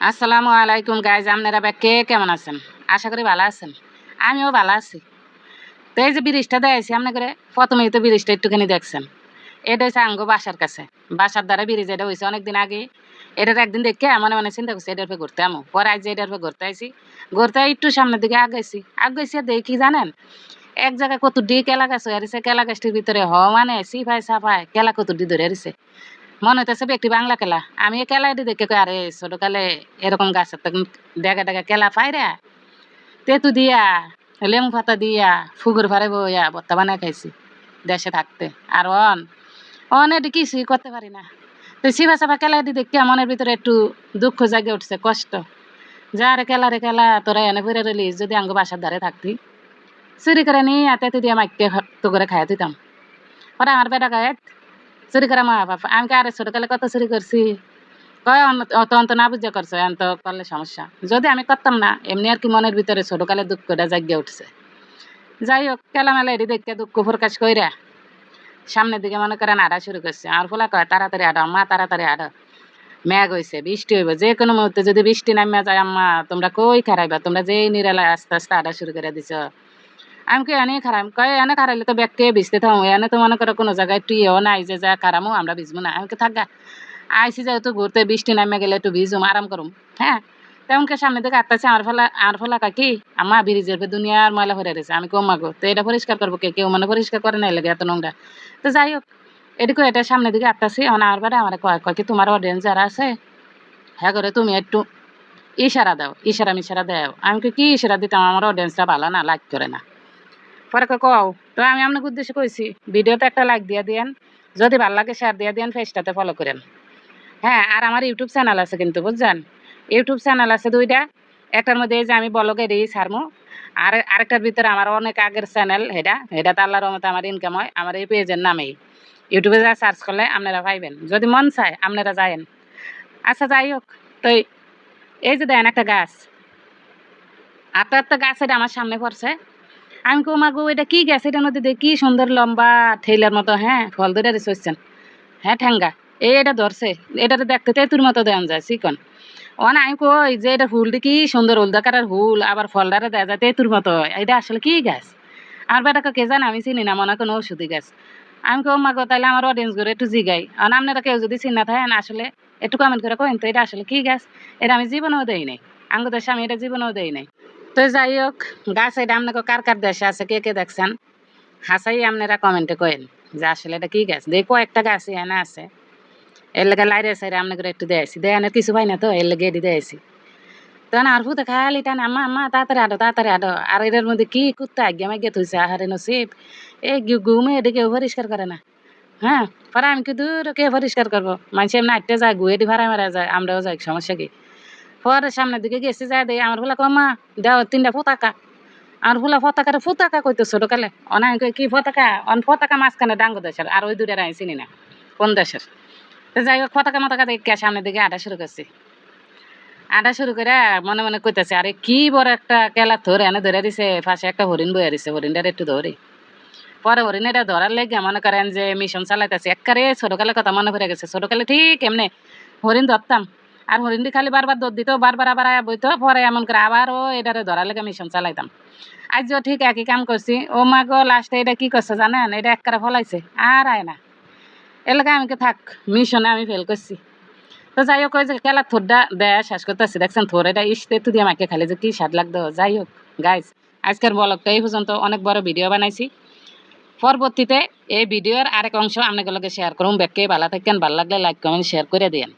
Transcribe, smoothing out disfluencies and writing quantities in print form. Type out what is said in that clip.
আসসালামু আলাইকুম গাইজ, আপনারা কে কেমন আছেন? আশা করি ভালো আছেন। আমিও ভালো আছি। তো এই যে ব্রিজটা দেখছি আপনি করে প্রথমেই তো ব্রিজটা একটুখানি দেখছেন। এটা হচ্ছে আঙ্গো বাসার কাছে, বাসার দ্বারা ব্রিজ এটা হয়েছে অনেকদিন আগে। এটার একদিন দেখে মনে মনে চিন্তা করছি এটার পে ঘুরতে আমো, পরে আজ এটার পে ঘুরতে আইসি। ঘুরতে একটু সামনের দিকে আগাইছি দেখি জানেন এক জায়গায় কত ডি কেলা গাছ হয়ে রয়েছে। কেলা গাছটির ভিতরে মানে সিফাই সাফাই কেলা কত ডি ধরে রয়েছে। মনে হইতেছে একটি বাংলা কেলা। আমি এই কেলাটি দেখে কই আরে ছোটকালে এরকম গাছের তখন ডেগা ডেগা কেলা পাইরা তেঁতু দিয়া লেবু পাতা দিয়া ফুগুর ফারে বইয়া ভর্তা বানায় খাইছি দেশে থাকতে। আর অন এটি কিছুই করতে পারি না। তো সিভা সাফা কেলাটি দেখে মনের ভিতরে একটু দুঃখ জাগে উঠছে, কষ্ট। যা রে কেলা তোরা এনে ফিরে রইলিস, যদি আঙ্গ বাসার ধারে থাকতি চুরি করে নিয়ে তেঁতু দিয়া মাইকে তো করে খাইয়া দিতাম। ওরা আমার বেটা গায়ে চুরি করে মা বাবা। আমি আরে ছোটকালে কত চুরি করছি, কয় অন্ত না বুঝে করছে, অন্ত করলে সমস্যা। যদি আমি করতাম না এমনি আর কি মনের ভিতরে ছোটকালে দুঃখটা জাগিয়ে উঠছে। যাই হোক কেলামেলা এটি দেখতে দুঃখ প্রকাশ কইরা সামনের দিকে মনে করেন আড়া শুরু করছে। আর ফোলা কয় তাড়াতাড়ি আড়ো আম্মা, তাড়াতাড়ি আড়ো, মেঘ হয়েছে, বৃষ্টি হইব যে কোনো মুহূর্তে। যদি বৃষ্টি নামিয়া যায় আম্মা তোমরা কই খারাইবা, তোমরা যেই নিরালায় আস্তে আস্তে আড়া শুরু করে দিছ। আমি কি এনে খারাম, কয় এনে খারাইলে তো ব্যাগকে ভিজতে থাকবো, এনে তো মনে করো কোনো জায়গায় টুইও নাই যে যা খারামো আমরা ভিজবো না। আমি কি থাকা আইসি যেহেতু ঘুরতে, বৃষ্টি নামে গেলে একটু ভিজুম, আরাম করুম। হ্যাঁ, তেমনকে সামনে দিকে আটটাছে আমার ফলা কাকি আমার ব্রিজের দুনিয়ার ময়লা ভরে রয়েছে। আমি কম মাগো তো এটা পরিষ্কার করবো কে? কেউ মানে পরিষ্কার করে নাই লাগে এত নোংরা। তো যাই হোক এদিকে এটা সামনের দিকে আটটাছি। আমার বাড়ি আমার কয় কয় কি তোমার অডিয়েন্স যারা আছে হ্যাঁ করে তুমি একটু ইশারা দাও, ইশারা মিশারা দাও। আমি কি ইশারা দিতাম, আমার অডিয়েন্সটা ভালো না, লাইক করে না। পরে কও তো আমি আপনাকে উদ্দেশ্যে কইছি ভিডিওতে একটা লাইক দিয়ে দিয়েন, যদি ভালো লাগে শেয়ার দিয়ে দিয়েন, পেজটাতে ফলো করেন। হ্যাঁ, আর আমার ইউটিউব চ্যানেল আছে কিন্তু বুঝছেন, ইউটিউব চ্যানেল আছে দুইটা। একটার মধ্যে এই যে আমি ব্লগে দিই ছাড়মু, আর আরেকটার ভিতরে আমার অনেক আগের চ্যানেল, হেটা আল্লাহর রহমতে আমার ইনকাম হয় আমার এই পেজের নামেই। ইউটিউবে যা সার্চ করলে আপনারা পাইবেন, যদি মন চায় আপনারা যায়েন। আচ্ছা যাই হোক, তো এই যে দেন একটা গাছ, একটা গাছ এটা আমার সামনে পড়ছে। আমি কো মা গো এটা কি গাছ? এটার মধ্যে দেখি কি সুন্দর লম্বা ঠেলার মতো, হ্যাঁ ফল ধরে রেসেছেন, হ্যাঁ ঠ্যাঙ্গা এটা ধরছে। এটাতে দেখতে তেঁতুর মতো দেন যায় চিকন। না আমি কই যে এটা ফুলটি কি সুন্দর উল্দাকারের ফুল, আবার ফলটারে দেয়া যায় তেঁতুর মতো, এটা আসলে কি গাছ? আমার বেটাকে কে জানে, আমি চিনি না, মনে কোনো ওষুধি গাছ। আমি কো মা গো তাইলে আমার অডিয়েন্স করে একটু জিগাই, আর আপনারা কেউ যদি চিনা থাকেন আসলে একটু কমেন্ট করে কইন তো এটা আসলে কি গাছ? এটা আমি জীবনেও দেই নাই, আঙ্গ দেশে আমি এটা জীবনেও দেই নাই। তো যাই হোক গাছ এটা আপনাকে কার কার দেশে আছে কে কে দেখছেন হাসাই আপনারা কমেন্টে কইন যে আসলে এটা কি গাছ। দেখো একটা গাছ এখানে আছে, এর লেগে লাইরে সাইরে আপনাকে একটু দেয়াছি, দেয়ানের কিছু পাই না তো এর লেগে এটি দেয়াছি। তখন আর ফুতে খালি টান আম্মা আম্মা তাড়াতাড়ি আডো, তাড়াতাড়ি আডো। আর এটার মধ্যে কি কুত্তা আজ্ঞা মাজ্ঞা থইছে, আহারে নসিব এই ঘুমে এটি কেউ পরিষ্কার করে না। হ্যাঁ, পরে আমি কি দূর কে পরিষ্কার করবো, মানুষ এমনি আটতে যায় গুয়ে এটি ভাড়া মারা যায়, আমরাও যাই, সমস্যা কি? পরে সামনের দিকে গেছি যায় দেয় আমার ফুলা কমা দেও তিনটা পতাকা। আমার ফুলা পতাকারে ফুতাকা কইতো ছোটকালে, অনাই কই কি পতাকা? পতাকা মাঝখানে ডাঙ্গ দেশের, আর ওই দূরের আমি চিনি না কোন দেশের। তো যাই হোক পতাকা মতাকা দেখে সামনের দিকে আটা শুরু করছি। আটা শুরু করে মনে মনে কইতেছে আরে কি বড় একটা কেলা ধরে এনে ধরে দিছে, পাশে একটা হরিণ বইয়া দিছে, হরিণটার একটু ধরি। পরে হরিণ এটা ধরার লেগে মনে করেন যে মিশন চালাইতেছে। একবারে ছোটকালের কথা মনে পড়ে গেছে, ছোটকালে ঠিক এমনি হরিণ ধরতাম, আর হরিণটি খালি বারবার দৌড় দিত, বারবার আবার আয়া বইতো, পরে এমন করে আবারও এটারে ধরার লেগে মিশন চালাইতাম। আজও ঠিক একই কাম করছি। ও মা গো লাস্টে এটা কি করছে জানেন, এটা একবারে ফলাইছে আর আয় না। এলাকা আমি থাক, মিশনে আমি ফেল করছি। তো যাই হোক ওই যে খেলার থোরটা দেয়া শেষ করতেছি, দেখছেন থোর এটা ইস্তে তো দিয়ে আমাকে খালি যে কি স্বাদ লাগতো। যাই হোক গাইজ আজকের ব্লগটা এই পর্যন্ত, অনেক বড় ভিডিও বানাইছি। পরবর্তীতে এই ভিডিওর আরেক অংশ আপনাদের লগে শেয়ার করুন। ব্যাগকে ভালো থাকেন, ভালো লাগলে লাইক কমেন্ট শেয়ার করে দিয়েন।